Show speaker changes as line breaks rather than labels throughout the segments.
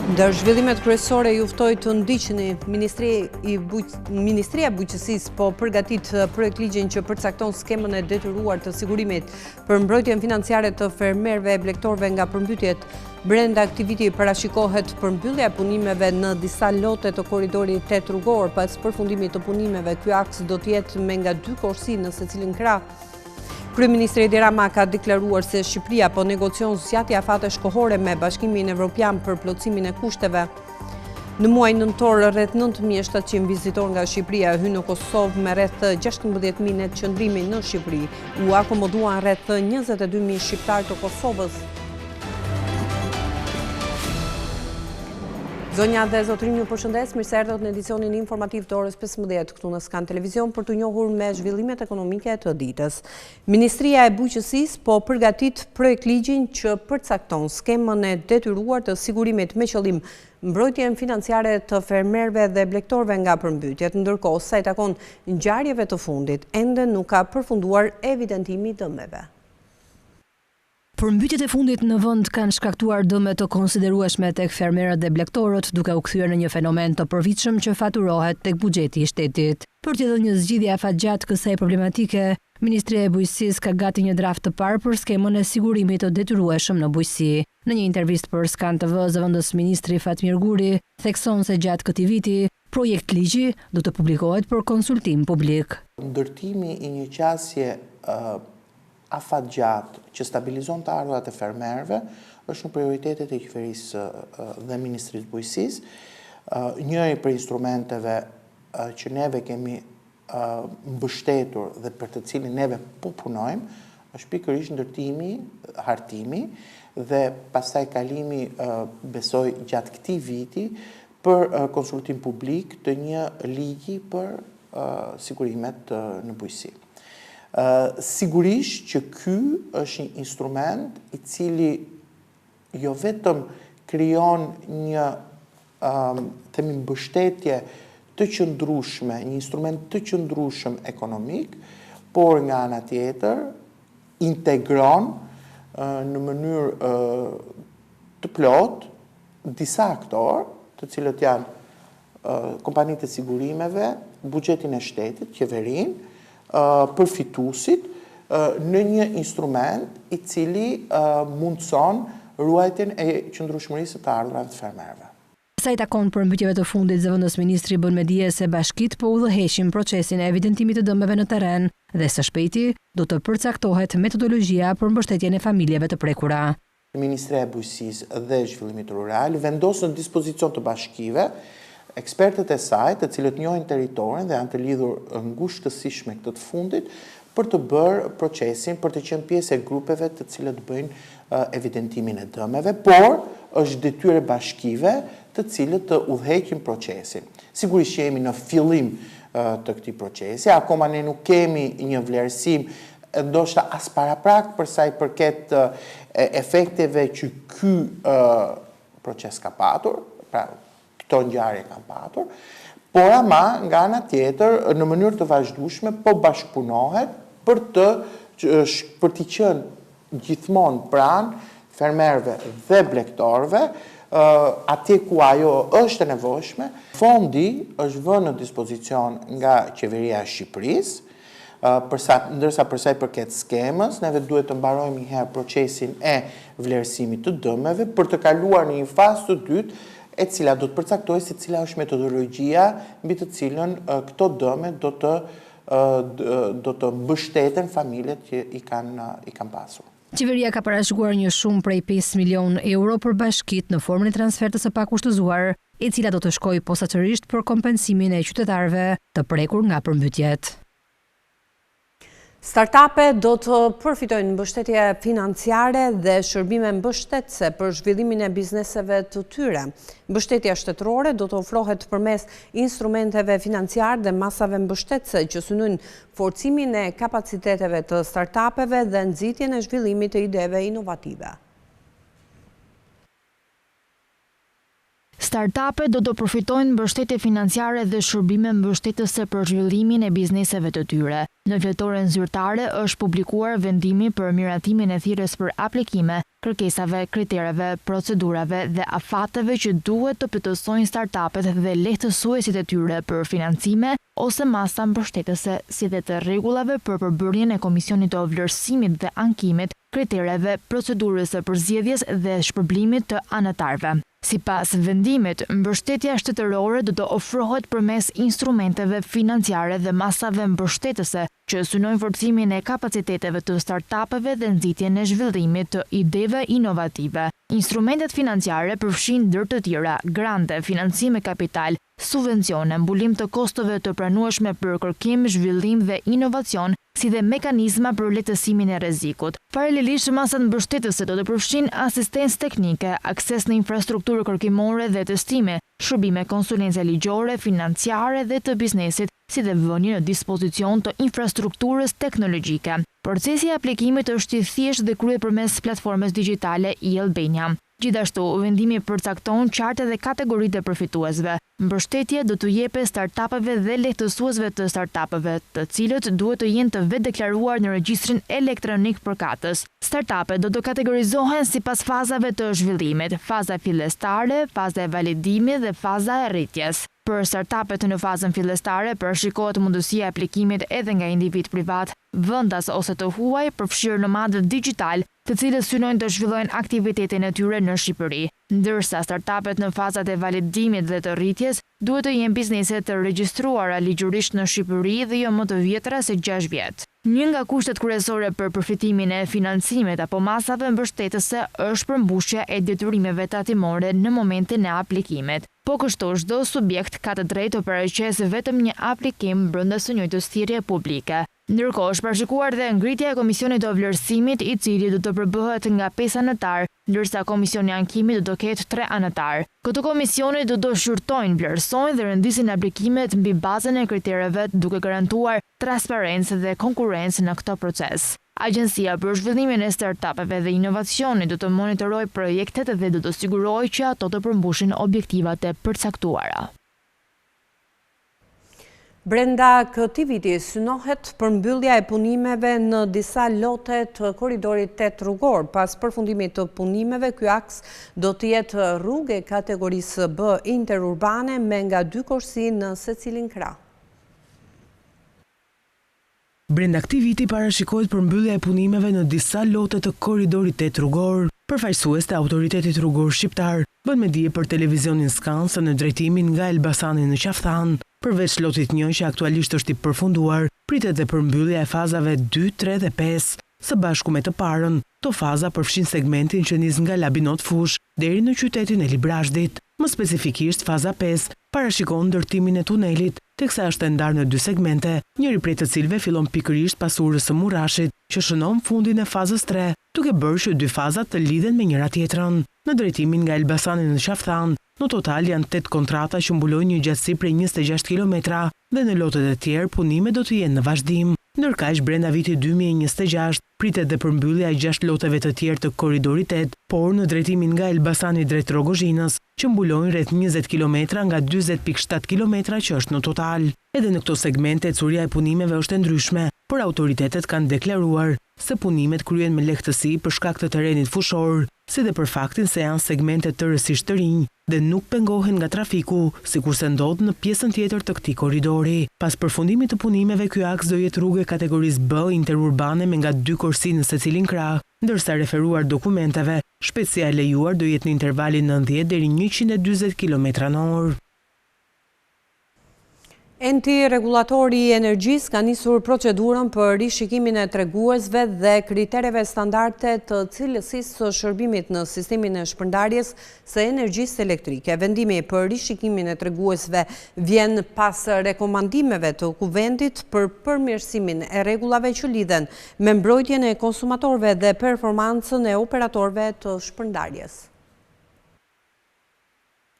Ndër zhvillimet kryesore ju ftoj të ndiqni Ministria e Bujqësisë po përgatit projekt ligjin që përcakton skemën e detyruar të sigurimit për mbrojtjen financiare të fermerëve e blegtorëve nga përmbytjet. Brenda aktiviti parashikohet përmbyllja e punimeve në disa lote të korridorit 8 rrugor. Pas përfundimit të punimeve, ky aks do të jetë me nga 2 korsi në secilin krah. Kryeministri Edi Rama ka deklaruar se Shqipëria po negocion zgjatje afate shkohore me Bashkimin Evropian për plotësimin e kushteve. Në muaj nëntor, rreth 9.700 vizitorë nga Shqipëria hynë në Kosovë me rreth 16.000 net qëndrimi në Shqipëri. U akomoduan rreth 22.000 shqiptarë të Kosovës. Zonja dhe zotrin, ju përshëndes, mirë se erdhët në edicionin informativ të orës 15 këtu në Skan Televizion për të njohur me zhvillimet ekonomike të ditës. Ministria e Bujqësisë po përgatit projekt ligjin që përcakton skemën e detyruar të sigurimit me qëllim mbrojtjen financiare të fermerëve dhe blegtorëve nga përmbytjet, ndërkohë sa i takon ngjarjeve të fundit, ende nuk ka përfunduar evidentimi i dëmeve.
Përmbytjet e fundit në vend kanë shkaktuar dëme të konsiderueshme tek fermerët dhe blegtorët, duke u kthyer në një fenomen të përvitshëm që faturohet tek buxheti i shtetit. Për të dhënë një zgjidhje afatgjatë kësaj problematike, Ministria e Bujqësisë ka gati një draft të parë për skemën e sigurimit të detyrueshëm në bujqësi. Në një intervistë për Skan TV, zëvendës ministri Fatmir Guri thekson se gjatë këtij viti, projekt ligji do të publikohet për konsultim publik.
Ndërtimi i një qasje afatgjatë që stabilizon të ardhurat e fermerëve është në prioritetet e qeverisë dhe Ministrisë Bujqësisë. Njëri për instrumenteve që neve kemi mbështetur dhe për të cilin neve po punojmë është pikërisht ndërtimi, hartimi dhe pastaj kalimi besoj gjatë këtij viti për konsultim publik të një ligji për sigurimet në bujqësi. Sigurisht që ky është një instrument i cili jo vetëm krijon një themi mbështetje të qëndrueshme, një instrument të qëndrueshëm ekonomik, por nga ana tjetër integron në mënyrë të plot disa aktorë, të cilët janë kompanitë e sigurimeve, buxhetin e shtetit, qeverinë, përfituesit në një instrument i cili mundson ruajtjen e qëndrueshmërisë të ardhurave të fermerëve.
Sa i takon përmbytjeve të fundit, zëvendës ministri bën me dije se bashkitë po udhëheqin procesin e evidentimit të dëmeve në terren dhe së shpejti do të përcaktohet metodologjia për mbështetjen e familjeve të prekura.
Ministria e Bujqësisë dhe Zhvillimit Rural vendos në dispozicion të bashkive ekspertët e saj, të cilët njohin territorin dhe janë të lidhur ngushtësisht me këtë të fundit, për të bërë procesin, për të qenë pjesë e grupeve të cilët bëjnë evidentimin e dëmeve, por është detyrë bashkive të cilët të udhëheqin procesin. Sigurisht që jemi në fillim të këtij procesi, akoma ne nuk kemi një vlerësim ndoshta as paraprak për sa i përket efekteve që ky proces ka patur, pra këto ngjarje kanë patur, por ama nga ana tjetër në mënyrë të vazhdueshme po bashkëpunohet për të qenë gjithmonë pranë fermerëve dhe blegtorëve atje ku ajo është e nevojshme. Fondi është vënë në dispozicion nga Qeveria e Shqipërisë, ndërsa për sa i përket skemës, neve duhet të mbarojmë një herë procesin e vlerësimit të dëmeve për të kaluar në një fazë të dytë e cila do të përcaktojë se cila është metodologjia mbi të cilën këto dëme do të mbështeten familjet që i kanë pasur.
Qeveria ka parashikuar një shumë prej 5 milion euro për bashkitë në formën e transfertës së pakushtëzuar, e cila do të shkojë posaçërisht për kompensimin e qytetarëve të prekur nga përmbytjet.
Startupe do të përfitojnë mbështetje financiare dhe shërbime mbështetëse për zhvillimin e bizneseve të tyre. Mbështetja shtetërore do të ofrohet përmes instrumenteve financiare dhe masave mbështetëse që synojnë forcimin e kapaciteteve të startupeve dhe nxitjen e zhvillimit të ideve inovative.
Startupet do të përfitojnë mbështetje financiare dhe shërbime mbështetëse për zhvillimin e bizneseve të tyre. Në fletoren zyrtare është publikuar vendimi për miratimin e thirrjes për aplikime kërkesave, kritereve, procedurave dhe afateve që duhet të plotësojnë startupet dhe lehtësuesit e tyre për financime ose masa mbështetëse, si dhe të rregullave për përbërjen e komisionit të vlerësimit dhe ankimit, kritereve, procedurës së përzgjedhjes dhe shpërblimit të anëtarëve. Sipas vendimit, mbështetja shtetërore do të ofrohet përmes instrumenteve financiare dhe masave mbështetëse që synojnë forcimin e kapaciteteve të startupeve dhe nxitjen e zhvillimit të ideve inovative. Instrumentet financiare përfshin ndër të tjera grante, financime kapital, subvencione, mbulim të kostove të pranueshme për kërkim, zhvillim dhe inovacion, si dhe mekanizma për lehtësimin e rrezikut. Paralelisht, masat mbështetëse do të përfshin asistencë teknike, akses në infrastrukturë kërkimore dhe testime, shërbime konsulence ligjore, financiare dhe të biznesit, si dhe vënie në dispozicion të infrastrukturës teknologjike. Procesi i aplikimit është i thjeshtë dhe kryhet përmes platformës digjitale e-Albania. Gjithashtu, vendimi përcakton qartë dhe kategoritë e përfituesve. Mbështetje do të jepet startupeve dhe lehtësuesve të startupeve, të cilët duhet të jenë të vetdeklaruar në regjistrin elektronik përkatës. Startupet do të kategorizohen sipas fazave të zhvillimit, faza fillestare, faza e validimit dhe faza e rritjes. Për startupet në fazën fillestare parashikohet mundësia e aplikimit edhe nga individ privat, vendas ose të huaj, përfshirë nomadët digjital, të cilët synojnë të zhvillojnë aktivitetin e tyre në Shqipëri, ndërsa startupet në fazat e validimit dhe të rritjes duhet të jenë biznese të regjistruara ligjërisht në Shqipëri dhe jo më të vjetra se 6 vjet. Një nga kushtet kryesore për përfitimin e financimit apo masave mbështetëse është përmbushja e detyrimeve tatimore në momentin e aplikimit. Po kështu çdo subjekt ka të drejtë të paraqesë vetëm një aplikim brenda së njëjtës thirrje publike. Ndërkohë, është parashikuar dhe ngritja e komisionit të vlerësimit, i cili do të përbëhet nga 5 anëtar, ndërsa komisioni i ankimit do të ketë 3 anëtar. Këto komisione do të shqyrtojnë, vlerësojnë dhe rendisin aplikimet mbi bazën e kritereve, duke garantuar transparencë dhe konkurrencë në këtë proces. Agjencia për zhvillimin e startupeve dhe inovacionit do të monitorojë projektet dhe do të sigurojë që ato të përmbushin objektivat e përcaktuara.
Brenda këtij viti synohet përmbyllja e punimeve në disa lote të korridorit 8 rrugor. Pas përfundimit të punimeve, ky aks do të jetë rrugë e kategorisë B interurbane me nga 2 korsi në secilin krah.
Brenda këtij viti parashikohet përmbyllja e punimeve në disa lote të korridorit 8 rrugor. Përfaqësues të Autoritetit Rrugor Shqiptar bën me dije për televizionin Skan se në drejtimin nga Elbasani në Qafthan, përveç lotit 1 që aktualisht është i përfunduar, pritet dhe përmbyllja e fazave 2, 3 dhe 5. Së bashku me të parën, to faza përfshin segmentin që nis nga Labinot Fush deri në qytetin e Librazhdit. Më specifikisht, faza 5 parashikon ndërtimin e tunelit, teksa është e ndarë në 2 segmente, njëri prej të cilëve fillon pikërisht pas urës së Murashit, që shënon fundin e fazës 3, duke bërë që 2 fazat të lidhen me njëra tjetrën. Në drejtimin nga Elbasani në Qafthan, në total janë 8 kontrata që mbulojnë një gjatësi prej 26 kilometra dhe në lotet e tjerë punime do të jenë në vazhdim. Ndërkaq brenda vitit 2026 pritet dhe përmbyllja e 6 loteve të tjerë të korridorit 8, por në drejtimin nga Elbasani drejt Rogozhinës, që mbulojnë rreth 20 kilometra nga 40.7 kilometra që është në total. Edhe në këto segmente ecuria e punimeve është e ndryshme, por autoritetet kanë deklaruar se punimet kryen me lehtësi për shkak të terrenit fushor, si dhe për faktin se janë segmente tërësisht të rinj dhe nuk pengohen nga trafiku, sikurse ndodh në pjesën tjetër të këtij korridori. Pas përfundimit të punimeve, ky aks do jetë rrugë kategorisë B interurbane me nga 2 korsi në secilin krah, ndërsa referuar dokumenteve, shpejtësia e lejuar do jetë në intervalin 90 deri 140 km/h.
Enti Regulatori i Energjisë ka nisur procedurën për rishikimin e treguesve dhe kritereve standarde të cilësisë së shërbimit në sistemin e shpërndarjes së energjisë elektrike. Vendimi për rishikimin e treguesve vjen pas rekomandimeve të Kuvendit për përmirësimin e rregullave që lidhen me mbrojtjen e konsumatorëve dhe performancën e operatorëve të shpërndarjes.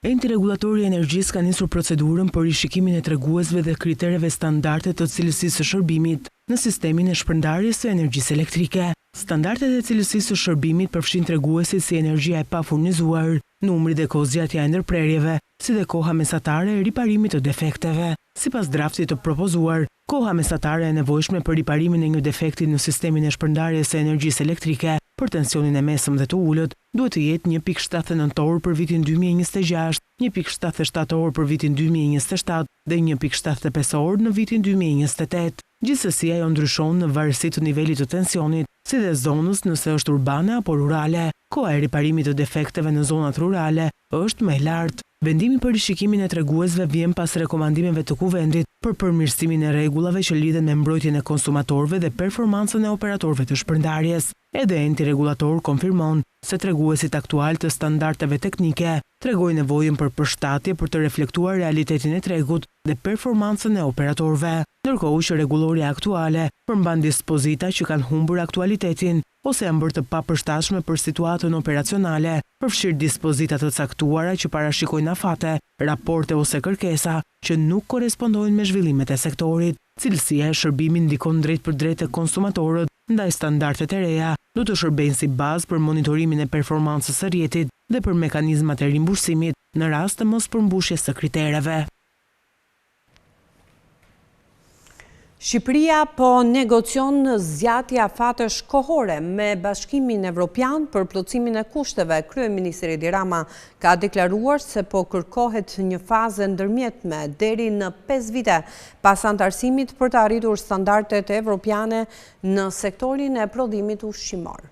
Enti Regulatori i Energjisë ka nisur procedurën për rishikimin e treguesve dhe kritereve standarde të cilësisë së shërbimit në sistemin e shpërndarjes së energjisë elektrike. Standardet e cilësisë së shërbimit përfshin treguesit si energjia e pafurnizuar, numri dhe kozgjatja e ndërprerjeve, si dhe koha mesatare e riparimit të defekteve. Sipas draftit të propozuar, koha mesatare e nevojshme për riparimin e një defekti në sistemin e shpërndarjes së energjisë elektrike për tensionin e mesëm dhe të ullët, duhet të jetë 1.79 orë për vitin 2026, 1.77 orë për vitin 2027 dhe 1.75 orë në vitin 2028. Gjithsesi ajo ndryshon në varësi të nivelit të tensionit, si dhe zonës nëse është urbane apo rurale. Koha e riparimit të defekteve në zonat rurale është më e lartë. Vendimi për rishikimin e treguesve vjen pas rekomandimeve të Kuvendit për përmirësimin e rregullave që lidhen me mbrojtjen e konsumatorëve dhe performancën e operatorëve të shpërndarjes. Edhe enti rregullator konfirmon se treguesit aktual të standardeve teknike tregojnë nevojën për përshtatje për të reflektuar realitetin e tregut dhe performancën e operatorëve, ndërkohë që rregulloria aktuale përmban dispozita që kanë humbur aktualitetin ose janë bërë të papërshtatshme për situatën operacionale, përfshirë dispozita të caktuara që parashikojnë afate, raporte ose kërkesa që nuk korespondojnë me zhvillimet e sektorit. Cilësia e shërbimit ndikon drejt për drejt te konsumatorët, ndaj standardet e reja do të shërbejnë si bazë për monitorimin e performancës së rrjetit dhe për mekanizmat e rimbursimit në rast të mospërmbushjes së kritereve.
Shqipëria po negocion zgjatje afatesh kohore me Bashkimin Evropian për plotësimin e kushteve. Kryeministri Edi Rama ka deklaruar se po kërkohet një fazë ndërmjetme deri në 5 vite pas antarësimit për të arritur standardet evropiane në sektorin e prodhimit ushqimor.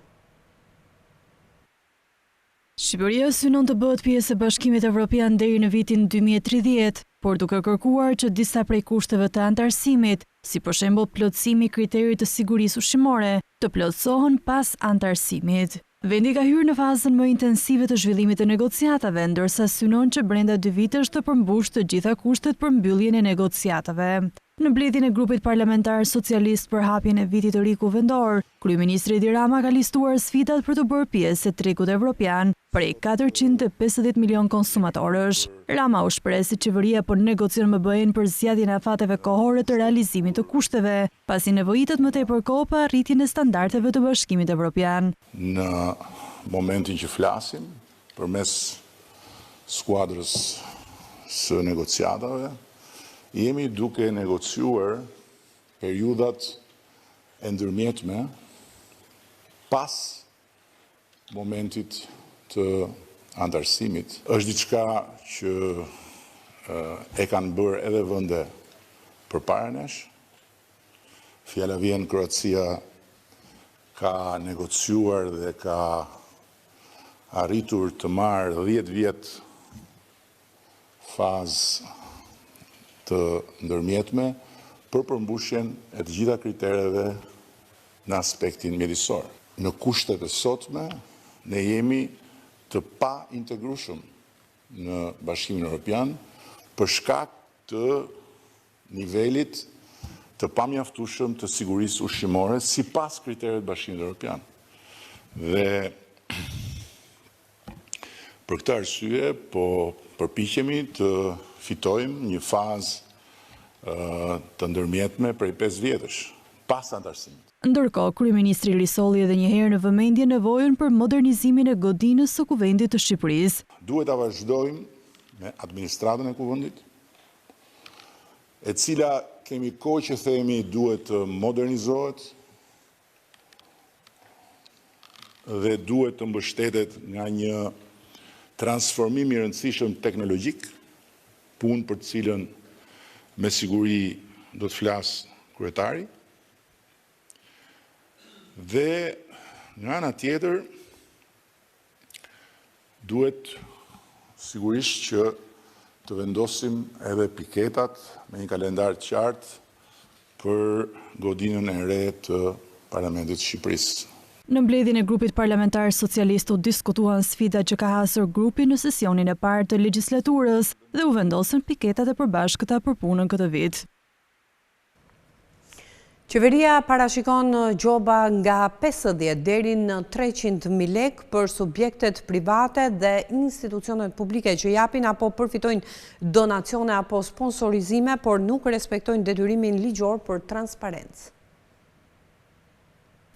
Shqipëria synon të bëhet pjesë e Bashkimit Evropian deri në vitin 2030, por duke kërkuar që disa prej kushteve të antarësimit, si për shembull plotësimi i kriterit të sigurisë ushqimore, të plotësohen pas antarësimit. Vendi ka hyrë në fazën më intensive të zhvillimit të negociatave, ndërsa synon që brenda 2 vitesh të përmbush të gjitha kushtet për mbylljen e negociatave. Në mbledhjen e grupit parlamentar socialist për hapjen e vitit të ri kuvendor, kryeministri Edi Rama ka listuar sfidat për të bërë pjesë e tregut evropian prej 450 milion konsumatorësh. Rama u shpreh se qeveria po negocion me BE-n për zgjatjen e afateve kohore të realizimit të kushteve, pasi nevojitet më tepër kohë për arritjen e standardeve të Bashkimit Evropian.
Në momentin që flasim, përmes skuadrës së negociatave, jemi duke negociuar periudat e ndërmjetme pas momentit të antarësimit. Është diçka që e kanë bërë edhe vende përpara nesh. Fjala vjen Kroacia ka negociuar dhe ka arritur të marrë 10 vjet fazë të ndërmjetme për përmbushjen e të gjitha kritereve në aspektin mjedisor. Në kushtet e sotme, ne jemi të pa integrueshëm në Bashkimin Evropian për shkak të nivelit të pamjaftueshëm të sigurisë ushqimore sipas kritereve të Bashkimit Evropian. Dhe për këtë arsye po përpiqemi të fitojmë një fazë të ndërmjetme prej 5 vjetësh, pas antarësimit.
Ndërkohë, kryeministri risolli edhe një herë në vëmendje nevojën për modernizimin e godinës së Kuvendit të Shqipërisë.
Duhet ta vazhdojmë me administratën e Kuvendit, e cila kemi kohë që themi duhet të modernizohet dhe duhet të mbështetet nga një transformim i rëndësishëm teknologjik, punë për të cilën me siguri do të flasë kryetari. Dhe nga ana tjetër duhet sigurisht që të vendosim edhe piketat me një kalendar të qartë për godinën e re të Parlamentit të Shqipërisë.
Në mbledhjen e grupit parlamentar socialist u diskutuan sfidat që ka hasur grupi në sesionin e parë të legjislaturës dhe u vendosën piketat e përbashkëta për punën këtë vit.
Qeveria parashikon gjoba nga 50 deri në 300.000 lekë për subjektet private dhe institucionet publike që japin apo përfitojnë donacione apo sponsorizime, por nuk respektojnë detyrimin ligjor për transparencë.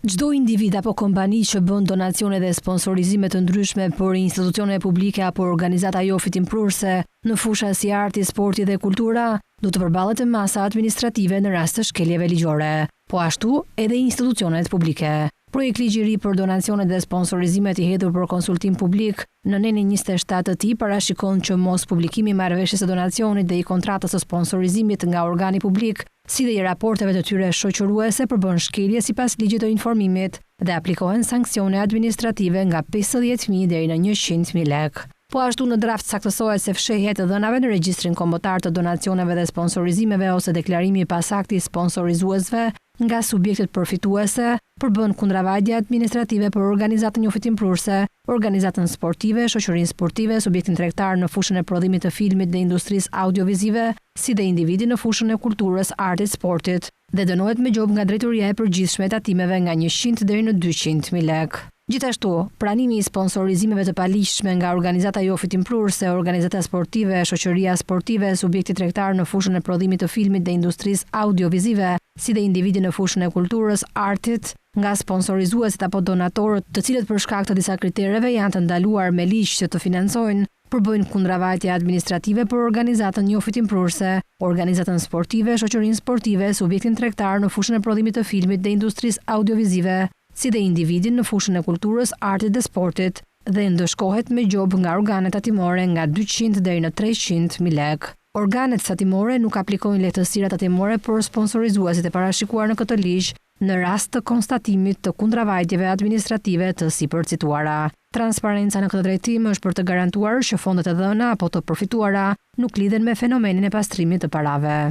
Çdo individ apo kompani që bën donacione dhe sponsorizime të ndryshme për institucione publike apo organizata jo fitimprurse në fusha si arti, sporti dhe kultura, do të përballet me masa administrative në rast të shkeljeve ligjore, po ashtu edhe institucionet publike. Projekt ligji I ri për donacionet dhe sponsorizimet I hedhur për konsultim publik në nenin 27 të tij parashikon që mos publikimi I marrëveshjes së donacionit dhe I kontratës së sponsorizimit nga organi publik, si dhe I raporteve të tyre shoqëruese përbën shkelje sipas ligjit të informimit dhe aplikohen sanksione administrative nga 50.000 deri në 100.000 lekë. Po ashtu në draft saktësohet se fshehjet e dhënave në regjistrin kombëtar të donacioneve dhe sponsorizimeve ose deklarimi I pasakti I sponsorizuesve nga subjektet përfituese përbën kundravajtje administrative për organizatën njoftëtimprurse, organizatën sportive, shoqërinë sportive, subjektin tregtar në fushën e prodhimit të filmit dhe industrisë audiovizive, si dhe individi në fushën e kulturës, artit, sportit, dhe dënohet me gjobë nga drejtoria e përgjithshme e tatimeve nga 100 deri në 200.000 lekë. Gjithashtu, pranimi I sponsorizimeve të paligjshme nga organizata jo fitimprurse, organizata sportive, shoqëria sportive, subjekti tregtar në fushën e prodhimit të filmit dhe industrisë audiovizive, si dhe individi në fushën e kulturës, artit, nga sponsorizuesit apo donatorët, të cilët për shkak të disa kritereve janë të ndaluar me ligj që të financojnë, përbëjnë kundravajtje administrative për organizatën jo fitimprurse, organizatën sportive, shoqërinë sportive, subjektin tregtar në fushën e prodhimit të filmit dhe industrisë audiovizive, si dhe individin në fushën e kulturës, artit dhe sportit, dhe ndëshkohet me gjobë nga organet tatimore nga 200 deri në 300.000 lekë. Organet tatimore nuk aplikojnë lehtësira tatimore për sponsorizuesit e parashikuar në këtë ligj në rast të konstatimit të kundravajtjeve administrative të sipërcituara. Transparenca në këtë drejtim është për të garantuar që fondet e dhëna apo të përfituara nuk lidhen me fenomenin e pastrimit të parave.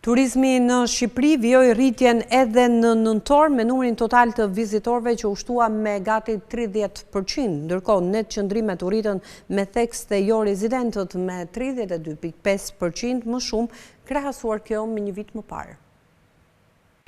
Turizmi në Shqipëri vijoi rritjen edhe në nëntor me numrin total të vizitorëve që u shtua me gati 30%, ndërkohë net qëndrimet u rritën me theks të jo rezidentët me 32.5% më shumë, krahasuar kjo me një vit më parë.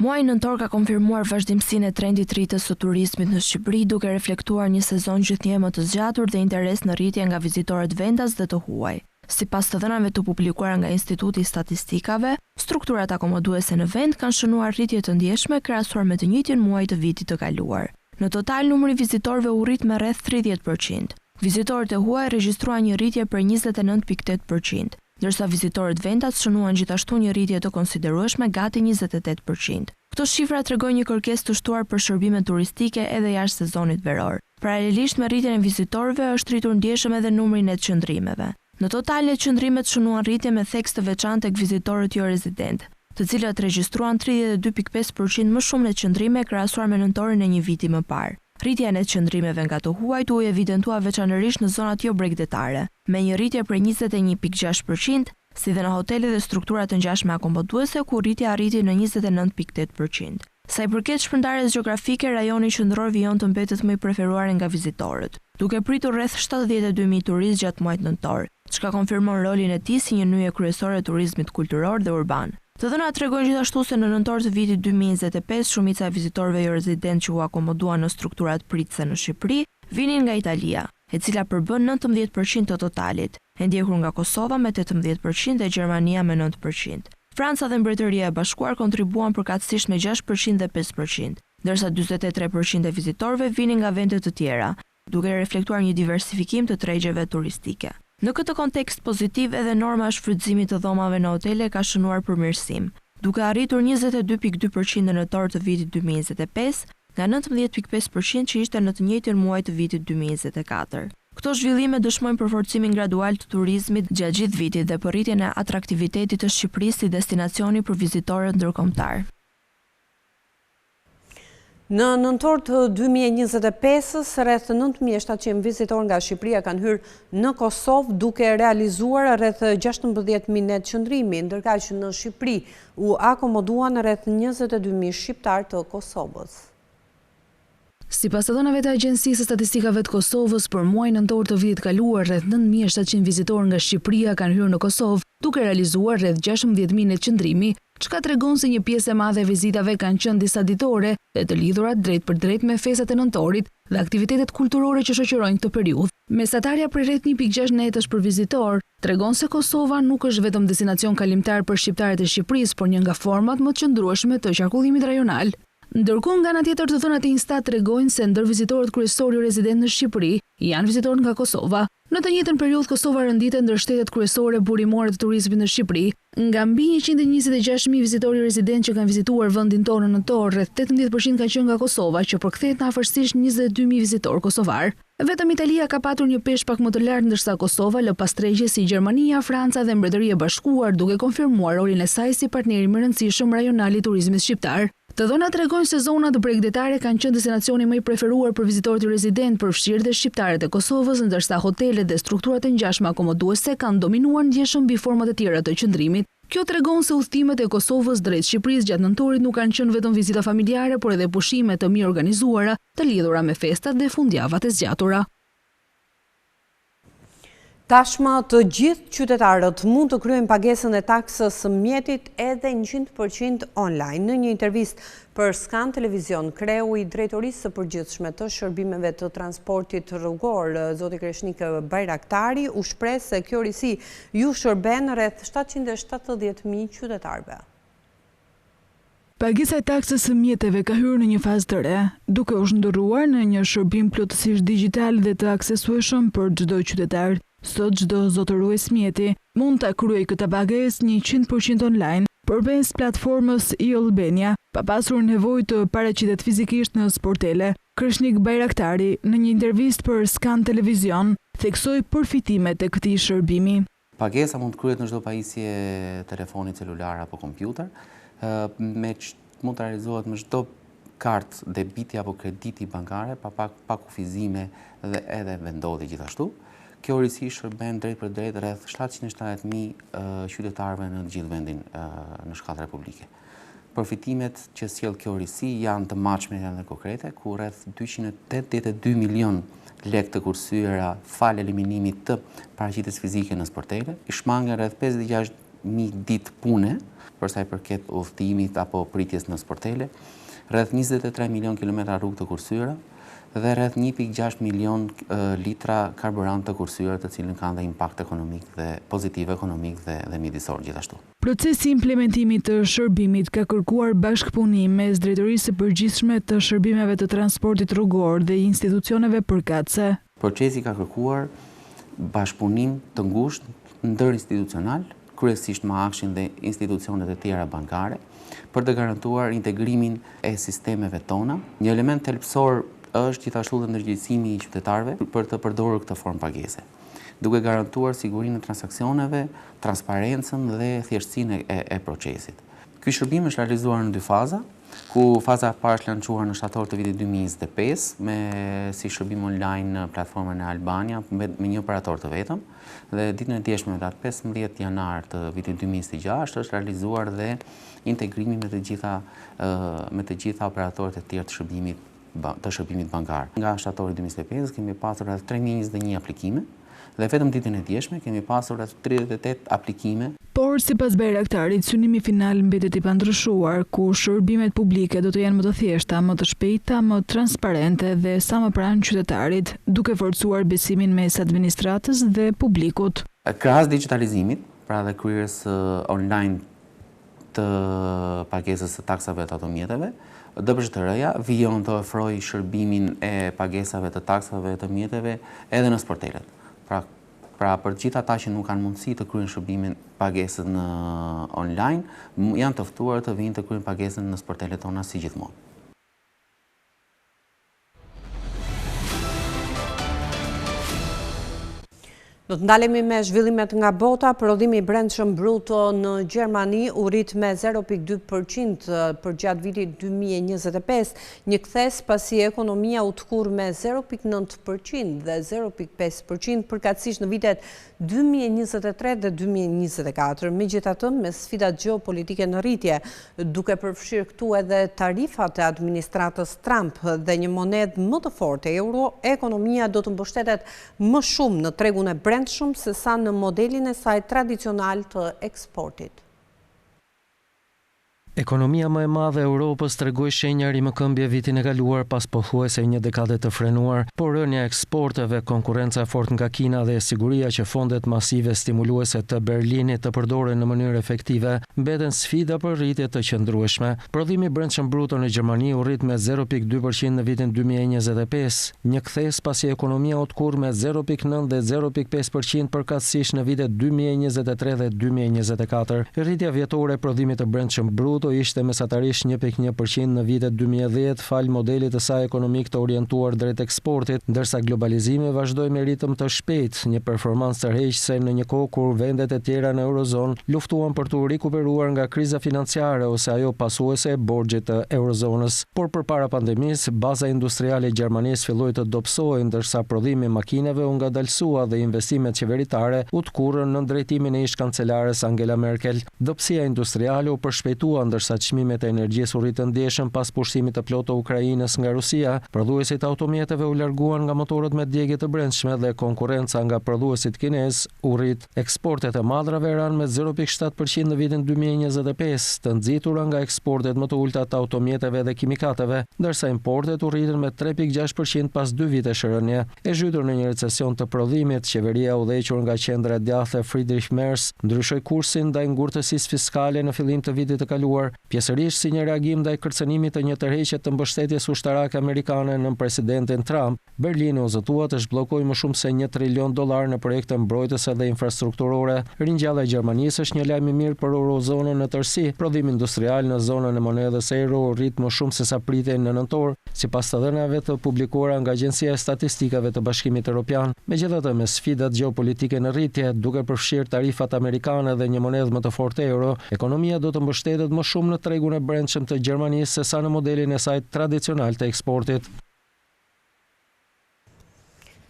Muaji nëntor ka konfirmuar vazhdimsinë e trendit rritës së turizmit në Shqipëri, duke reflektuar një sezon gjithnjë më të zgjatur dhe interes në rritje nga vizitorët vendas dhe të huaj. Sipas të dhënave të publikuara nga Instituti I Statistikave, strukturat akomoduese në vend kanë shënuar rritje të ndjeshme krahasuar me të njëjtin muaj të vitit të kaluar. Në total, numri vizitorëve u rrit me rreth 30%. Vizitorët e huaj regjistruan një rritje për 29.8%, ndërsa vizitorët vendas shënuan gjithashtu një rritje të konsiderueshme gati 28%. Këto shifra tregojnë një kërkesë të shtuar për shërbime turistike edhe jashtë sezonit veror. Paralelisht me rritjen e vizitorëve është rritur ndjeshëm edhe numri net qëndrimeve. Në total, net qëndrimet shënuan rritje me theks të veçantë tek vizitorët jo rezident, të cilët regjistruan 32.5% më shumë net qëndrime krahasuar me nëntorin e një viti më parë. Rritja e net qëndrimeve nga të huajt u evidentua veçanërisht në zonat jo bregdetare, me një rritje prej 21.6%, si dhe në hotelet dhe strukturat të ngjashme akomoduese, ku rritja arriti në 29.8%. Sa I përket shpërndarjes gjeografike, rajoni qendror vijon të mbetet më I preferuar nga vizitorët, duke pritur rreth 72.000 turistë gjatë muajit nëntor, çka konfirmon rolin e tij si një nyje kryesore e turizmit kulturor dhe urban. Të dhënat tregojnë gjithashtu se në nëntor të vitit 2025 shumica e vizitorëve jo rezident që u akomoduan në strukturat pritëse në Shqipëri vinin nga Italia, e cila përbën 19% të totalit, e ndjekur nga Kosova me 18% dhe Gjermania me 9%. Franca dhe Mbretëria e Bashkuar kontribuan përkatësisht me 6% dhe 5%, ndërsa 43% e vizitorëve vinin nga vende të tjera, duke reflektuar një diversifikim të tregjeve turistike. Në këtë kontekst pozitiv, edhe norma e shfrytëzimit të dhomave në hotele ka shënuar përmirësim, duke arritur 22.2% në nëntor të vitit 2025, nga 19.5% që ishte në të njëjtin muaj të vitit 2024. Këto zhvillime dëshmojnë përforcimin gradual të turizmit gjatë gjithë vitit dhe për rritjen e atraktivitetit të Shqipërisë si destinacioni për vizitorët ndërkombëtar.
Në nëntor të 2025-s, rreth 9.700 vizitorë nga Shqipëria kanë hyrë në Kosovë duke realizuar rreth 16.000 net qëndrimi, ndërkaq që në Shqipëri u akomoduan rreth 22.000 shqiptar të Kosovës.
Sipas të dhënave të Agjencisë së Statistikave të Kosovës, për muajin nëntor të vitit kaluar, rreth 9.700 vizitorë nga Shqipëria kanë hyrë në Kosovë, duke realizuar rreth 16.000 net qëndrimi, çka tregon se një pjesë e madhe e vizitave kanë qenë disa ditore dhe të lidhura drejt për drejt me festat e nëntorit dhe aktivitetet kulturore që shoqërojnë këtë periudhë. Mesatarja prej rreth 1.6 netësh për vizitor tregon se Kosova nuk është vetëm destinacion kalimtar për shqiptarët e Shqipërisë, por një nga format më të qëndrueshme të qarkullimit rajonal. Ndërkohë, nga ana tjetër të dhënat e Instat tregojnë se ndër vizitorët kryesorë rezident në Shqipëri janë vizitorë nga Kosova, Në të njëjtën periudhë Kosova rënditet ndër shtetet kryesore burimore të turizmit në Shqipëri, nga mbi 126.000 vizitorë rezidentë që kanë vizituar vendin tonë në torë, rreth 18% ka qenë nga Kosova, që përkthehet në afërsisht 22.000 vizitorë kosovar. Vetëm Italia ka patur një peshë pak më të lartë, ndërsa Kosova lë pas tregje si Gjermania, Franca dhe Mbretëria e Bashkuar, duke konfirmuar rolin e saj si partneri më i rëndësishëm rajonal i turizmit shqiptar. Të dhënat tregojnë se zonat bregdetare kanë qenë destinacioni më i preferuar për vizitorët rezidentë, përfshirë dhe shqiptarët e Kosovës, ndërsa hotelet dhe strukturat e ngjashme akomoduese kanë dominuar ndjeshëm mbi format e tjera të qëndrimit. Kjo tregon se udhëtimet e Kosovës drejt Shqipërisë gjatë nëntorit nuk kanë qenë vetëm vizita familjare, por edhe pushime të mirë organizuara, të lidhura me festat dhe fundjavat e zgjatura.
Tashma të gjithë qytetarët mund të kryejnë pagesën e taksës së mjetit edhe 100% online. Në një intervistë për Skan Televizion, kreu i drejtorisë së përgjithshme të shërbimeve të transportit rrugor, zoti Kreshnik Bajraktari, u shpreh se kjo risi ju shërben rreth 770.000 qytetarëve.
Pagesa e taksës së mjeteve ka hyrë në një fazë të re, duke u shndërruar në një shërbim plotësisht digjital dhe të aksesueshëm për çdo qytetar. Sot çdo zotërues mjeti mund ta kryejë këtë pagesë 100% online përmes platformës e-Albania, pa pasur nevojë të paraqitet fizikisht në sportele. Kreshnik Bajraktari, në një intervistë për Skan Televizion, theksoi përfitimet e këtij shërbimi.
Pagesa mund të kryhet në çdo pajisje telefoni celular apo kompjuter, mund të realizohet me çdo kartë debiti apo krediti bankare, pa kufizime dhe edhe vendodhje gjithashtu. Kjo risi shërben drejt për drejt rreth 770.000 qytetarëve në gjithë vendin në shkallë republike. Përfitimet që sjell kjo risi janë të matshme dhe konkrete, ku rreth 282 milion lekë të kursyera fal eliminimit të paraqitjes fizike në sportele, i shmangen rreth 56.000 ditë pune për sa i përket udhëtimit apo pritjes në sportele, rreth 23 milion kilometra rrugë të kursyera, dhe rreth 1.6 milion litra karburant të kursyera, të cilën kanë dhe impakt ekonomik dhe pozitiv ekonomik dhe mjedisor gjithashtu.
Procesi i implementimit të shërbimit ka kërkuar bashkëpunim mes Drejtorisë së Përgjithshme të Shërbimeve të Transportit Rrugor dhe institucioneve përkatëse.
Procesi ka kërkuar bashkëpunim të ngushtë ndërinstitucional, kryesisht me Akshin dhe institucionet e tjera bankare, për të garantuar integrimin e sistemeve tona. Një element thelbësor është gjithashtu dhe ndërgjegjësimi i qytetarëve për të përdorur këtë formë pagese, duke garantuar sigurinë e transaksioneve, transparencën dhe thjeshtësinë e procesit. Ky shërbim është realizuar në 2 faza, ku faza e parë është lançuar në shtator të vitit 2025 me si shërbim online në platformën e Albania me një operator të vetëm, dhe ditën e djeshme datë 15 janar të vitit 2026 është realizuar dhe integrimi me të gjitha operatorët e tjerë të shërbimit bankar. Nga shtatori 2025 kemi pasur rreth 3.021 aplikime dhe vetëm ditën e djeshme kemi pasur rreth 38 aplikime.
Por sipas Bajraktarit, synimi final mbetet i pandryshuar, ku shërbimet publike do të jenë më të thjeshta, më të shpejta, më transparente dhe sa më pranë qytetarit, duke forcuar besimin mes administratës dhe publikut.
Krahas digitalizimit, pra dhe kryerjes online të pagesës së taksave të automjeteve, DPSHTR-ja vijon të ofrojë shërbimin e pagesave të taksave të mjeteve edhe në sportelet. Pra për gjithë ata që nuk kanë mundësi të kryejnë shërbimin pagesën online, janë të ftuar të vinë të kryejnë pagesën në sportelet tona si gjithmonë.
Do të ndalemi me zhvillimet nga bota. Prodhimi i brendshëm bruto në Gjermani u rrit me 0.2% për gjatë vitit 2025, një kthes pasi ekonomia u tkur me 0.9% dhe 0.5% përkatësisht në vitet 2023 dhe 2024. Megjithatë, me sfidat gjeopolitike në rritje, duke përfshirë këtu edhe tarifat e administratës Trump dhe një monedë më të fortë euro, ekonomia do të mbështetet më shumë në tregun e brendshëm se sa në modelin e saj tradicional të eksportit.
Ekonomia më e madhe e Europës tregoi shenja rimëkëmbje vitin e kaluar pas pothuajse një dekade të frenuar, por rënja e eksporteve, konkurrenca e fortë nga Kina dhe siguria që fondet masive stimuluese të Berlinit të përdoren në mënyrë efektive, mbeten sfida për rritje të qëndrueshme. Prodhimi i brendshëm bruto në Gjermani u rrit me 0.2% në vitin 2025, një kthes pasi ekonomia u tkurr me 0.9 dhe 0.5% përkatësisht në vitet 2023 dhe 2024. Rritja vjetore e prodhimit të brendshëm bruto ishte mesatarisht 1.1% në vitet 2010 fal modelit të saj ekonomik të orientuar drejt eksportit, ndërsa globalizimi vazhdoi me ritëm të shpejtë, një performancë tërheqëse në një kohë kur vendet e tjera në Eurozon luftuan për të rikuperuar nga kriza financiare ose ajo pasuese e borxhit të Eurozonës. Por përpara pandemisë, baza industriale e Gjermanisë filloi të dobësohej, ndërsa prodhimi i makinave u ngadalsua dhe investimet qeveritare u tkurrën në drejtimin e ish-kancelares Angela Merkel. Dobësia industriale u përshpejtua ndërsa çmimet e energjisë u rritën ndjeshëm pas pushtimit të plotë të Ukrainës nga Rusia, prodhuesit automjeteve u larguan nga motorët me djegje të brendshme dhe konkurrenca nga prodhuesit kinez u rrit. Eksportet e madrave ranë me 0.7% në vitin 2025, të nxitura nga eksportet më të ulta të automjeteve dhe kimikateve, ndërsa importet u rritën me 3.6% pas 2 vitesh rënje. E zhytur në një recesion të prodhimit, qeveria udhëhequr nga qendra e djathtë Friedrich Merz ndryshoi kursin ndaj ngurtësisë fiskale në fillim të vitit të kaluar, pjesërisht si një reagim ndaj kërcënimit të një tërheqje të mbështetjes ushtarake amerikane nën presidentin Trump. Berlini u zotua të zhbllokojë më shumë se $1 trilion në projekte mbrojtëse dhe infrastrukturore. Ringjalla e Gjermanisë është një lajm i mirë për eurozonën në tërësi. Prodhimi industrial në zonën e monedhës euro rrit më shumë se sa pritej në nëntor, sipas të dhënave të publikuara nga Agjencia e Statistikave të Bashkimit Evropian. Megjithatë, me sfidat gjeopolitike në rritje, duke përfshirë tarifat amerikane dhe një monedhë më të fortë euro, ekonomia do të mbështetet më shumë në tregun e brendshëm të Gjermanisë se sa në modelin e saj tradicional të eksportit.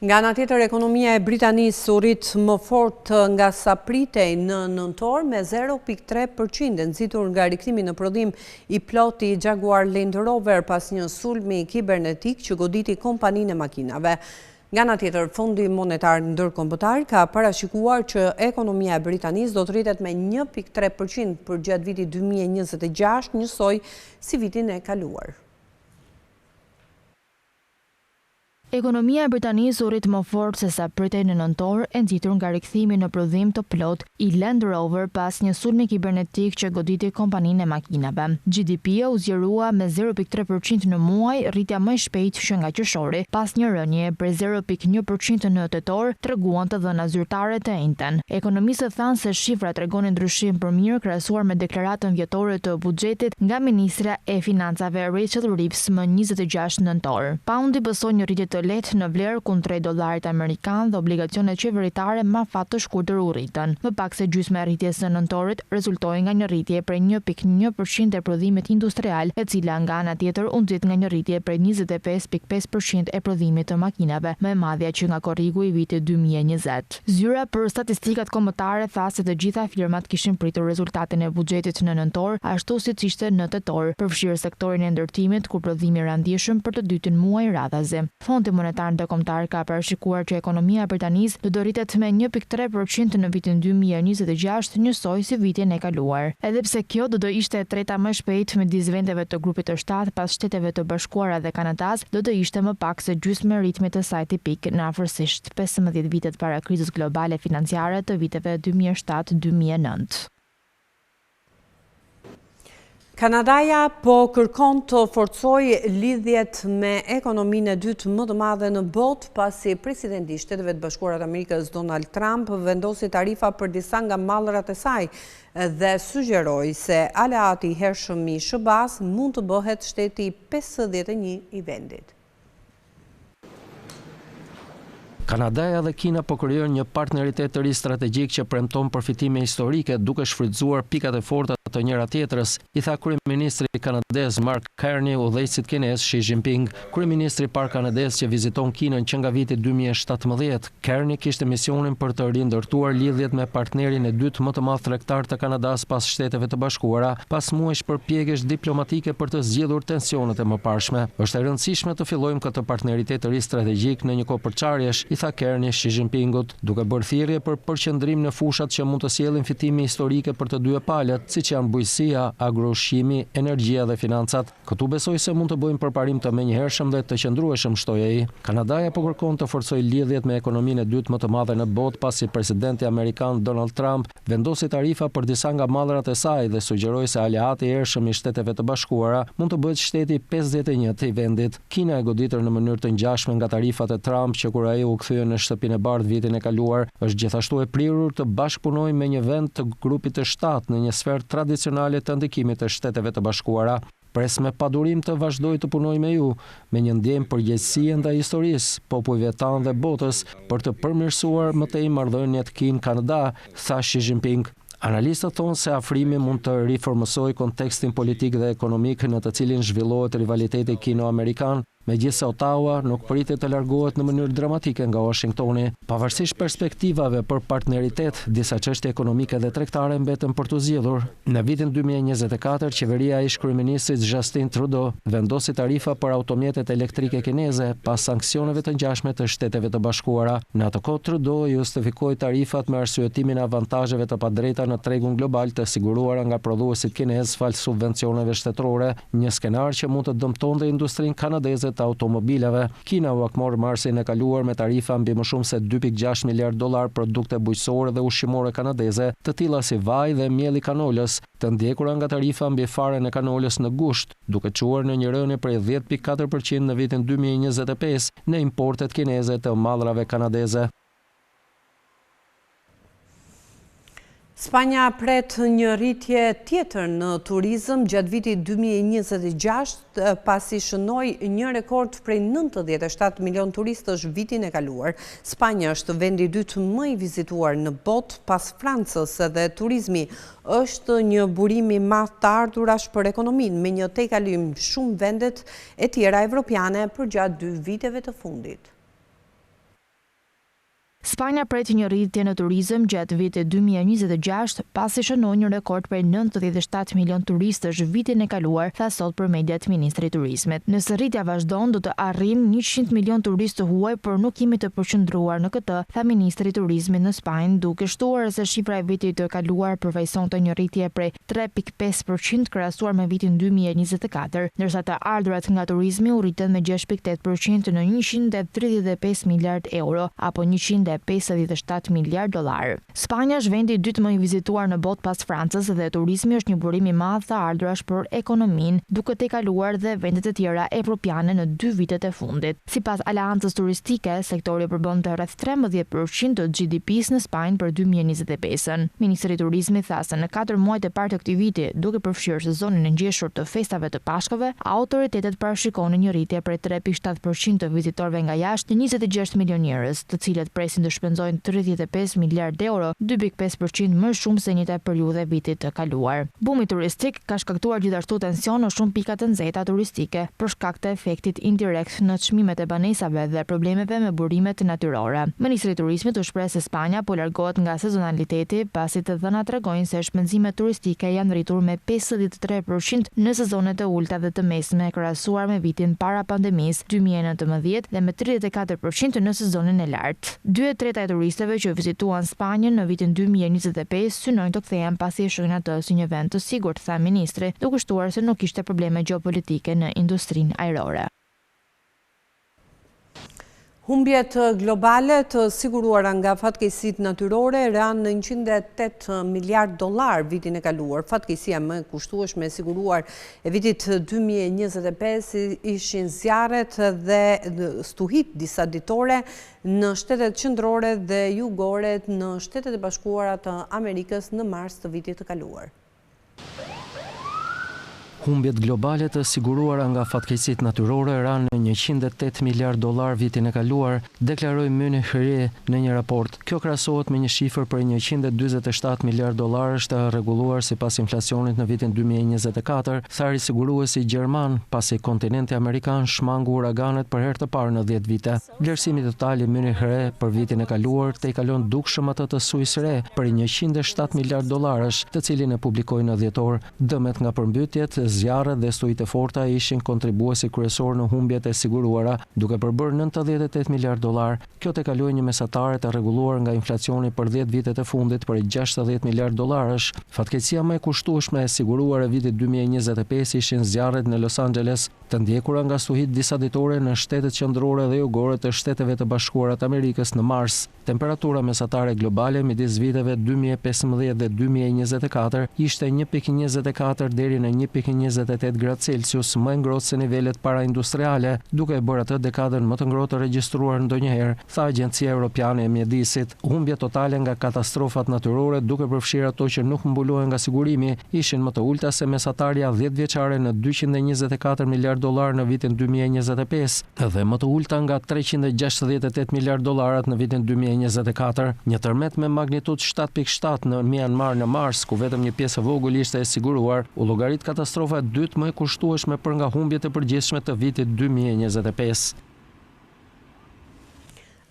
Nga ana tjetër, ekonomia e Britanisë u rrit më fort nga sa pritej në nëntor me 0.3%, nxitur nga rikthimi në prodhim i ploti Jaguar Land Rover pas një sulmi kibernetik që goditi kompaninë e makinave. Nga ana tjetër, Fondi Monetar Ndërkombëtar ka parashikuar që ekonomia e Britanisë do të rritet me 1.3% për gjatë vitit 2026, njësoj si vitin e kaluar.
Ekonomia e Britanisë u rrit më fort se sa pritej në nëntor, e nxitur nga rikthimi në prodhim të plot i Land Rover pas një sulmi kibernetik që goditi kompaninë e makinave. GDP-ja u zgjerua me 0.3% në muaj, rritja më e shpejtë që nga qershori, pas një rënje prej 0.1% në tetor, treguan të dhëna zyrtare të njëjtën. Ekonomistët thanë se shifrat tregonin ndryshim për mirë krahasuar me deklaratën vjetore të buxhetit nga ministra e financave Rachel Reeves më 26 nëntor. Poundi bësoi një rritje të lehtë në vlerë kundrejt dollarit amerikan dhe obligacionet qeveritare me afat të shkurtër u rritën. Më pak se gjysma e rritjes së nëntorit rezultoi nga një rritje prej 1.1% e prodhimit industrial, e cila nga ana tjetër u nxit nga një rritje prej 25.5% e prodhimit të makinave, më e madhja që nga korrigu i vitit 2020. Zyra për statistikat kombëtare tha se të gjitha firmat kishin pritur rezultatin e buxhetit në nëntor, ashtu siç ishte në tetor, përfshirë sektorin e ndërtimit ku prodhimi randishëm për të dytin muaj radhazi. Fondi Monetar Ndërkombëtar ka parashikuar që ekonomia e Britanisë do rritet me 1.3% në vitin 2026, njësoj si vitin e kaluar. Edhe pse kjo do ishte e treta më shpejt midis vendeve të grupit të 7 pas Shteteve të Bashkuara dhe Kanadas, do ishte më pak se gjysmë e ritmit të saj tipik në afërsisht 15 vitet para krizës globale financiare të viteve 2007-2009.
Kanadaja po kërkon të forcojë lidhjet me ekonominë e dytë më të madhe në botë pasi presidenti i Shteteve të Bashkuara të Amerikës Donald Trump vendosi tarifa për disa nga mallrat e saj dhe sugjeroi se aleati i hershëm i SBA-s mund të bëhet shteti 51 i vendit.
Kanadaja dhe Kina po krijojnë një partneritet të ri strategjik që premton përfitime historike duke shfrytzuar pikat e forta të njëra tjetrës, i tha kryeministri kanadez Mark Carney udhëheqësit kinez Xi Jinping. Kryeministri i parë kanadez që viziton Kinën që nga viti 2017, Carney kishte misionin për të rindërtuar lidhjet me partnerin e dytë më të madh tregtar të Kanadas pas Shteteve të Bashkuara, pas muajsh përpjekjesh diplomatike për të zgjidhur tensionet e mëparshme. Është e rëndësishme të fillojmë këtë partneritet të ri strategjik në një kohë përçarjesh, i tha Carney Xi Jinpingut, duke bërë thirrje për përqendrim në fushat që mund të sjellin fitime historike për të dy palët, siç janë janë bujqësia, agroushqimi, energjia dhe financat. Këtu besoj se mund të bëjmë përparim të menjëhershëm dhe të qëndrueshëm, shtoi ai. Kanadaja po kërkon të forcojë lidhjet me ekonominë e dytë më të madhe në botë pasi presidenti amerikan Donald Trump vendosi tarifa për disa nga mallrat e saj dhe sugjeroi se aleati i errshëm i Shteteve të Bashkuara mund të bëhet shteti 51 i vendit. Kina e goditur në mënyrë të ngjashme nga tarifat e Trump që kur ai u kthye në shtëpinë e bardhë vitin e kaluar, është gjithashtu e prirur të bashkëpunojë me një vend të grupit të 7 në një sferë tradicionale të ndikimit të Shteteve të Bashkuara. Pres me padurim të vazhdoj të punoj me ju, me një ndjenjë përgjegjësie ndaj historisë, popujve tanë dhe botës për të përmirësuar më tej marrëdhëniet Kinë-Kanada, tha Xi Jinping. Analistët thonë se afrimi mund të riformësojë kontekstin politik dhe ekonomik në të cilin zhvillohet rivaliteti kino-amerikan, megjithse Ottawa nuk pritet të largohet në mënyrë dramatike nga Washingtoni. Pavarësisht perspektivave për partneritet, disa çështje ekonomike dhe tregtare mbeten për të zgjidhur. Në vitin 2024, qeveria e ish-kryeministrit Justin Trudeau vendosi tarifa për automjetet elektrike kineze pas sanksioneve të ngjashme të Shteteve të Bashkuara. Në atë kohë Trudeau justifikoi tarifat me arsyetimin e avantazheve të padrejta në tregun global të siguruara nga prodhuesit kinez fal subvencioneve shtetërore, një skenar që mund të dëmtonte industrinë kanadeze të automobileve. Kina u akmor marsin e kaluar me tarifa mbi më shumë se 2.6 miliard dollar produkte bujqësore dhe ushqimore kanadeze, të tilla si vaj dhe mielli kanolës, të ndjekura nga tarifa mbi faren e kanolës në gusht, duke çuar në një rënje prej 10.4% në vitin 2025 në importet kineze të mallrave kanadeze.
Spanja pret një rritje tjetër në turizëm gjatë vitit 2026 pasi shënoi një rekord prej 97 milion turistësh vitin e kaluar. Spanja është vendi i dytë më i vizituar në botë pas Francës dhe turizmi është një burim i madh të ardhurash për ekonominë me një tejkalim shumë vendet e tjera evropiane përgjatë 2 viteve të fundit.
Spanja pret një rritje në turizëm gjatë vitit 2026 pasi shënoi një rekord prej 97 milion turistësh vitin e kaluar, tha sot për mediat ministri i turizmit. Nëse rritja vazhdon, do të arrijmë 100 milion turistë huaj, por nuk jemi të përqendruar në këtë, tha ministri i turizmit në Spanjë, duke shtuar se shifra e vitit të kaluar përfaqësonte një rritje prej 3.5% krahasuar me vitin 2024, ndërsa të ardhurat nga turizmi u rritën me 6.8% në 135 miliard euro apo 157 miliard dollar. Spanja është vendi i dytë më i vizituar në botë pas Francës dhe turizmi është një burim i madh të ardhurash për ekonominë, duke tejkaluar dhe vendet e tjera evropiane në 2 vitet e fundit. Sipas Aleancës Turistike, sektori përbënte rreth 13% të GDP-s në Spanjë për 2025-ën. Ministri i Turizmit tha se në 4 muajt e parë të këtij viti, duke përfshirë sezonin e ngjeshur të festave të Pashkëve, autoritetet parashikonin një rritje prej 3.7% të vizitorëve nga jashtë, 26 milion njerëz, të cilët presin të shpenzojnë 35 miliard euro, 2.5% më shumë se njëjta periudhë vitit të kaluar. Bumi turistik ka shkaktuar gjithashtu tension në shumë pika të nxehta turistike për shkak të efektit indirekt në çmimet e banesave dhe problemeve me burimet natyrore. Ministri i Turizmit u shpreh se Spanja po largohet nga sezonaliteti pasi të dhënat tregojnë se shpenzimet turistike janë rritur me 53% në sezonet e ulta dhe të mesme krahasuar me vitin para pandemisë 2019 dhe me 34% në sezonin e lartë. 2/3 e turistëve që vizituan Spanjën në vitin 2025 synojnë të kthehen pasi e shohin atë si një vend të sigurt, tha ministri, duke shtuar se nuk kishte probleme gjeopolitike në industrinë ajrore.
Humbjet globale të siguruara nga fatkeqësitë natyrore ranë në 108 miliard dollar vitin e kaluar. Fatkeqësia më e kushtueshme e siguruar e vitit 2025 ishin zjarret dhe stuhit disa ditore në shtetet qendrore dhe jugore në Shtetet e Bashkuara të Amerikës në mars të vitit të kaluar.
Humbjet globale të siguruara nga fatkeqësitë natyrore ranë në 108 miliard dollar vitin e kaluar, deklaroi Munich Re në një raport. Kjo krahasohet me një shifër për 147 miliard dollar është rregulluar sipas inflacionit në vitin 2024, tha risiguruesi gjerman, pasi kontinenti amerikan shmangu uraganet për herë të parë në 10 vite. Vlerësimi total i Munich Re për vitin e kaluar tejkalon dukshëm atë të Swiss Re për 107 miliard dollarësh, të cilin e publikoi në dhjetor. Dëmet nga përmbytjet zjarret dhe stuhit e forta ishin kontribuesi kryesor në humbjet e siguruara, duke përbërë 98 miliard dollar. Kjo te kaloi një mesatare të rregulluar nga inflacioni për 10 vitet e fundit për 60 miliard dollarësh. Fatkeqësia më e kushtueshme e siguruar e vitit 2025 ishin zjarret në Los Angeles, të ndjekura nga stuhit disa ditore në shtetet qendrore dhe jugore të Shteteve të Bashkuara të Amerikës në mars. Temperatura mesatare globale midis viteve 2015 dhe 2024 ishte 1.24 deri në 1.28 gradë Celsius, më ngrohtë se nivelet paraindustriale, duke e bërë atë dekadën më të ngrohtë regjistruar ndonjëherë, tha Agjencia Europiane e Mjedisit. Humbjet totale nga katastrofat natyrore, duke përfshirë ato që nuk mbulohen nga sigurimi, ishin më të ulta se mesatarja 10 vjeçare në 224 miliard dollar në vitin 2025 dhe më të ulta nga 368 miliard dollarat në vitin 2024. Një tërmet me magnitudë 7.7 në Myanmar në mars, ku vetëm një pjesë e vogël ishte e siguruar, u llogarit katastrofa e dytë më e kushtueshme për nga humbjet e përgjithshme të vitit 2025.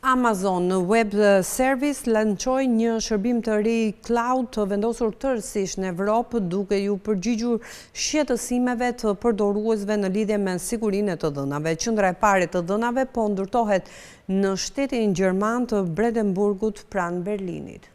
Amazon Web Service lançoi një shërbim të ri cloud të vendosur tërësisht në Evropë, duke ju përgjigjur shqetësimeve të përdoruesve në lidhje me sigurinë e të dhënave. Qendra e parë e të dhënave po ndërtohet në shtetin gjerman të Brandenburgut pranë Berlinit.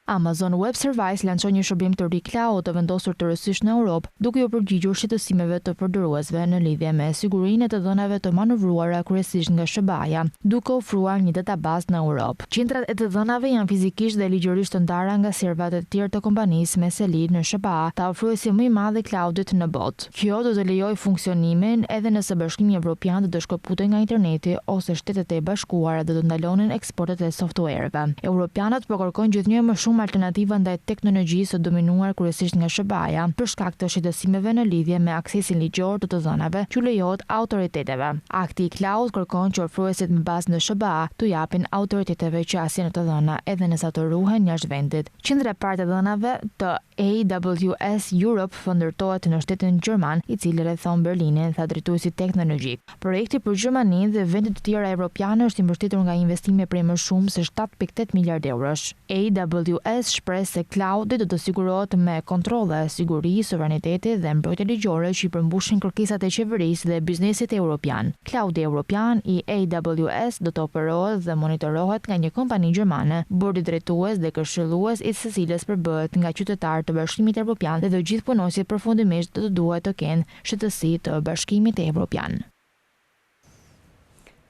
Amazon Web Service lançoi një shërbim të ri cloud të vendosur tërësisht në Europë, duke u përgjigjur shqetësimeve të përdoruesve në lidhje me sigurinë e të dhënave të manovruara kryesisht nga SBA-ja, duke ofruar një databazë në Europë. Qendrat e të dhënave janë fizikisht dhe ligjërisht të ndara nga servrat e tjerë të kompanisë me seli në SBA, ta ofruesi më i madh i cloudit në botë. Kjo do të lejojë funksionimin edhe nëse Bashkimi Evropian do të shkëputej nga interneti ose Shtetet e Bashkuara do të ndalonin eksportet e softwareve. Europianët po kërkojnë gjithnjë më shumë alternativa ndaj teknologjisë së dominuar kryesisht nga SBA-ja për shkak të shqetësimeve në lidhje me aksesin ligjor të të dhënave që lejohet autoriteteve. Akti i cloud kërkon që ofruesit me bazë në SBA të japin autoriteteve qasje në të dhëna edhe nëse ato ruhen jashtë vendit. Qendra e parë të dhënave të AWS Europe ndërtohet në shtetin gjerman, i cili rrethon Berlinin, tha drejtuesi teknologjik. Projekti për Gjermaninë dhe vendet të tjera evropiane është i mbështetur nga investime prej më shumë se 7.8 miliard eurosh. AWS shpreh se cloudi do të sigurohet me kontrolle, siguri, sovraniteti dhe mbrojtje ligjore që i përmbushin kërkesat e qeverisë dhe biznesit evropian. Cloudi evropian i AWS do të operohet dhe monitorohet nga një kompani gjermane, bordi drejtues dhe këshillues i së cilës përbëhet nga qytetarë të Bashkimit Evropian dhe të gjithë punonësit përfundimisht do të duhet të kenë shëtësi të Bashkimit Evropian.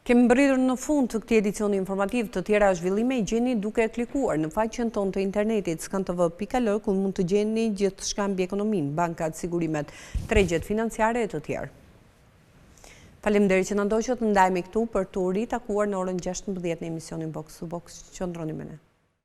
Kemi mbërritur në fund të këtij edicioni informativ. Të tjera zhvillime i gjeni duke klikuar në faqen tonë të internetit skantv.al, ku mund të gjeni gjithçka mbi ekonominë, bankat, sigurimet, tregjet financiare e të tjerë. Faleminderit që na ndoqët, ndajemi këtu për të ritakuar në orën 16 në emisionin Box to Box. Qëndroni me ne.